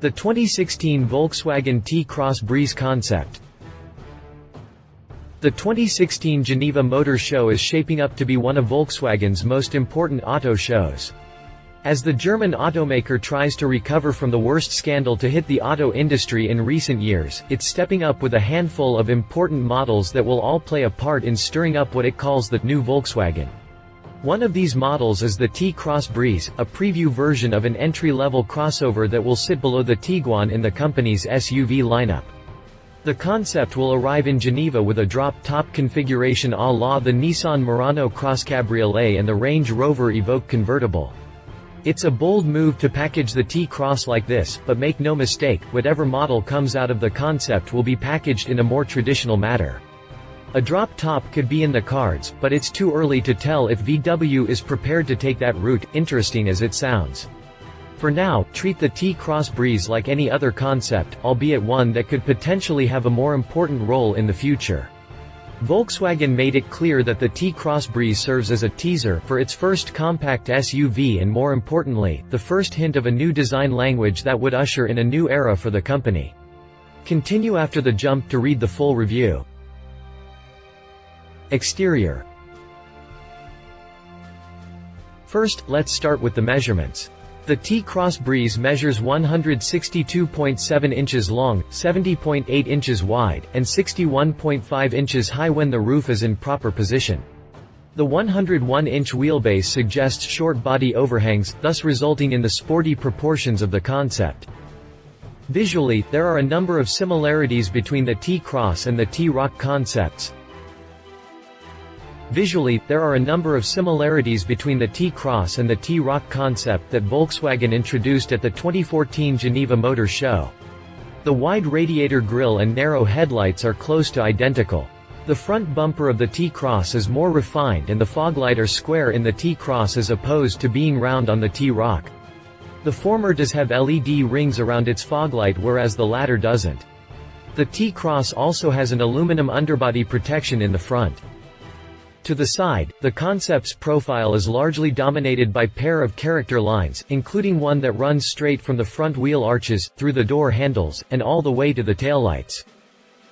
The 2016 Volkswagen T-Cross Breeze concept. The 2016 Geneva Motor Show is shaping up to be one of Volkswagen's most important auto shows. As the German automaker tries to recover from the worst scandal to hit the auto industry in recent years, it's stepping up with a handful of important models that will all play a part in stirring up what it calls the new Volkswagen. One of these models is the T-Cross Breeze, a preview version of an entry-level crossover that will sit below the Tiguan in the company's SUV lineup. The concept will arrive in Geneva with a drop-top configuration à la the Nissan Murano CrossCabriolet and the Range Rover Evoque Convertible. It's a bold move to package the T-Cross like this, but make no mistake, whatever model comes out of the concept will be packaged in a more traditional manner. A drop top could be in the cards, but it's too early to tell if VW is prepared to take that route, interesting as it sounds. For now, treat the T-Cross Breeze like any other concept, albeit one that could potentially have a more important role in the future. Volkswagen made it clear that the T-Cross Breeze serves as a teaser for its first compact SUV and, more importantly, the first hint of a new design language that would usher in a new era for the company. Continue after the jump to read the full review. Exterior. First, let's start with the measurements. The T-Cross Breeze measures 162.7 inches long, 70.8 inches wide, and 61.5 inches high when the roof is in proper position. The 101-inch wheelbase suggests short body overhangs, thus resulting in the sporty proportions of the concept. Visually, there are a number of similarities between the T-Cross and the T-Roc concepts. Visually, there are a number of similarities between the T-Cross and the T-Roc concept that Volkswagen introduced at the 2014 Geneva Motor Show. The wide radiator grille and narrow headlights are close to identical. The front bumper of the T-Cross is more refined and the foglight are square in the T-Cross as opposed to being round on the T-Roc. The former does have LED rings around its foglight whereas the latter doesn't. The T-Cross also has an aluminum underbody protection in the front. To the side, the concept's profile is largely dominated by pair of character lines, including one that runs straight from the front wheel arches, through the door handles, and all the way to the taillights.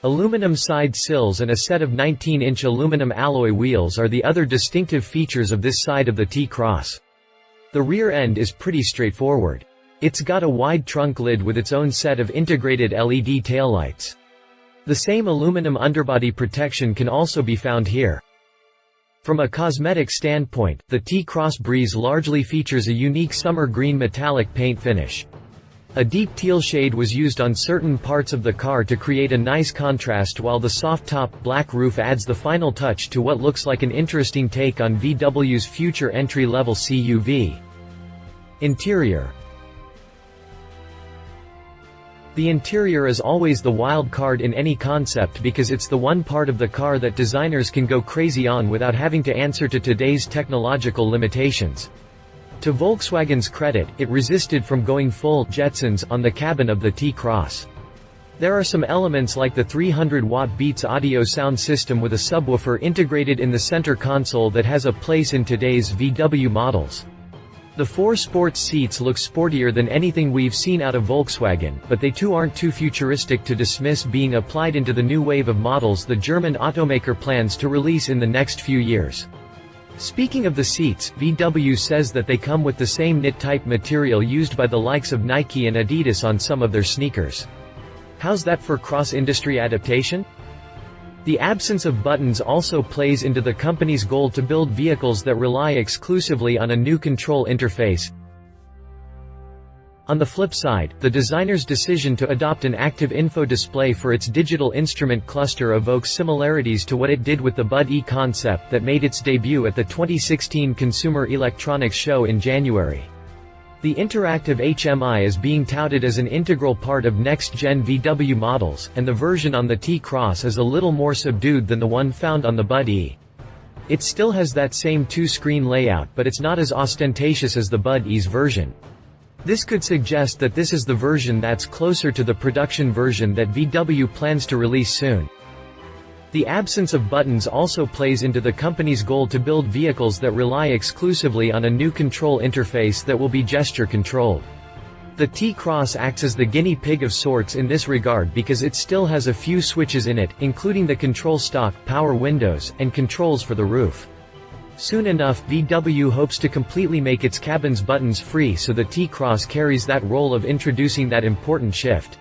Aluminum side sills and a set of 19-inch aluminum alloy wheels are the other distinctive features of this side of the T-Cross. The rear end is pretty straightforward. It's got a wide trunk lid with its own set of integrated LED taillights. The same aluminum underbody protection can also be found here. From a cosmetic standpoint, the T-Cross Breeze largely features a unique summer green metallic paint finish. A deep teal shade was used on certain parts of the car to create a nice contrast, while the soft-top black roof adds the final touch to what looks like an interesting take on VW's future entry-level CUV. Interior. The interior is always the wild card in any concept because it's the one part of the car that designers can go crazy on without having to answer to today's technological limitations. To Volkswagen's credit, it resisted from going full Jetsons on the cabin of the T-Cross. There are some elements like the 300-watt Beats audio sound system with a subwoofer integrated in the center console that has a place in today's VW models. The 4 sports seats look sportier than anything we've seen out of Volkswagen, but they too aren't too futuristic to dismiss being applied into the new wave of models the German automaker plans to release in the next few years. Speaking of the seats, VW says that they come with the same knit-type material used by the likes of Nike and Adidas on some of their sneakers. How's that for cross-industry adaptation? The absence of buttons also plays into the company's goal to build vehicles that rely exclusively on a new control interface. On the flip side, the designer's decision to adopt an active info display for its digital instrument cluster evokes similarities to what it did with the Bud E concept that made its debut at the 2016 Consumer Electronics Show in January. The interactive HMI is being touted as an integral part of next-gen VW models, and the version on the T-Cross is a little more subdued than the one found on the Bud E. It still has that same 2-screen layout, but it's not as ostentatious as the Bud E's version. This could suggest that this is the version that's closer to the production version that VW plans to release soon. The absence of buttons also plays into the company's goal to build vehicles that rely exclusively on a new control interface that will be gesture-controlled. The T-Cross acts as the guinea pig of sorts in this regard because it still has a few switches in it, including the control stalk, power windows, and controls for the roof. Soon enough VW hopes to completely make its cabin's buttons free, so the T-Cross carries that role of introducing that important shift.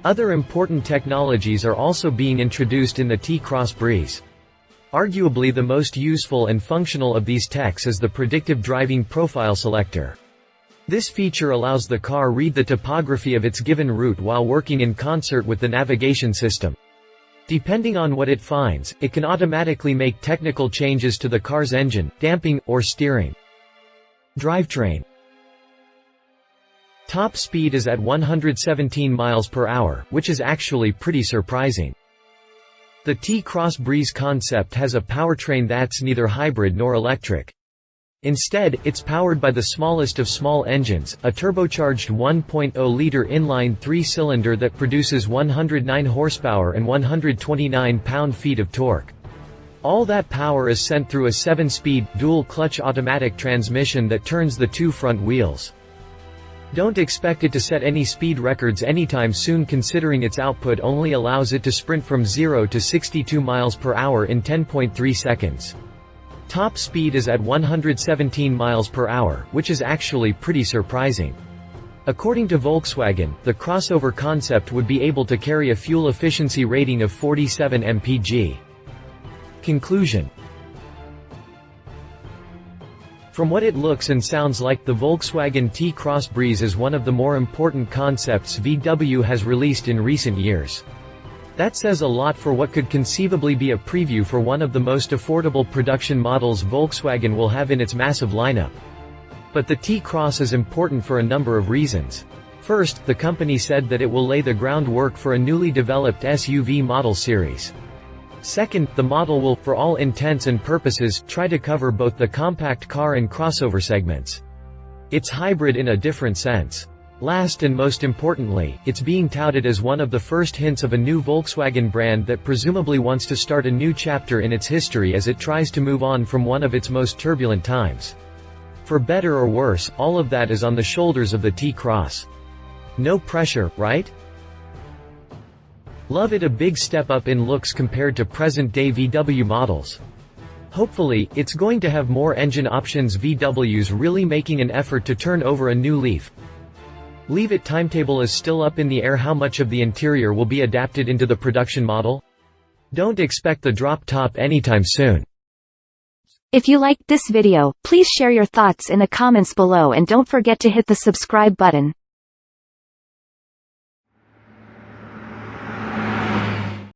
Other important technologies are also being introduced in the T-Cross Breeze. Arguably the most useful and functional of these techs is the Predictive Driving Profile Selector. This feature allows the car read the topography of its given route while working in concert with the navigation system. Depending on what it finds, it can automatically make technical changes to the car's engine, damping, or steering. Drivetrain. Top speed is at 117 miles per hour, which is actually pretty surprising. The T-Cross Breeze concept has a powertrain that's neither hybrid nor electric. Instead, it's powered by the smallest of small engines, a turbocharged 1.0-liter inline three-cylinder that produces 109 horsepower and 129 pound-feet of torque. All that power is sent through a 7-speed, dual-clutch automatic transmission that turns the two front wheels. Don't expect it to set any speed records anytime soon, considering its output only allows it to sprint from 0 to 62 miles per hour in 10.3 seconds. Top speed is at 117 miles per hour, which is actually pretty surprising. According to Volkswagen, the crossover concept would be able to carry a fuel efficiency rating of 47 mpg. Conclusion. From what it looks and sounds like, the Volkswagen T-Cross Breeze is one of the more important concepts VW has released in recent years. That says a lot for what could conceivably be a preview for one of the most affordable production models Volkswagen will have in its massive lineup. But the T-Cross is important for a number of reasons. First, the company said that it will lay the groundwork for a newly developed SUV model series. Second, the model will, for all intents and purposes, try to cover both the compact car and crossover segments. It's hybrid in a different sense. Last and most importantly, it's being touted as one of the first hints of a new Volkswagen brand that presumably wants to start a new chapter in its history as it tries to move on from one of its most turbulent times. For better or worse, all of that is on the shoulders of the T-Cross. No pressure, right? Love it, a big step up in looks compared to present-day VW models. Hopefully, it's going to have more engine options. VW's really making an effort to turn over a new leaf. Leave it. Timetable is still up in the air. How much of the interior will be adapted into the production model? Don't expect the drop top anytime soon. If you liked this video, please share your thoughts in the comments below and don't forget to hit the subscribe button.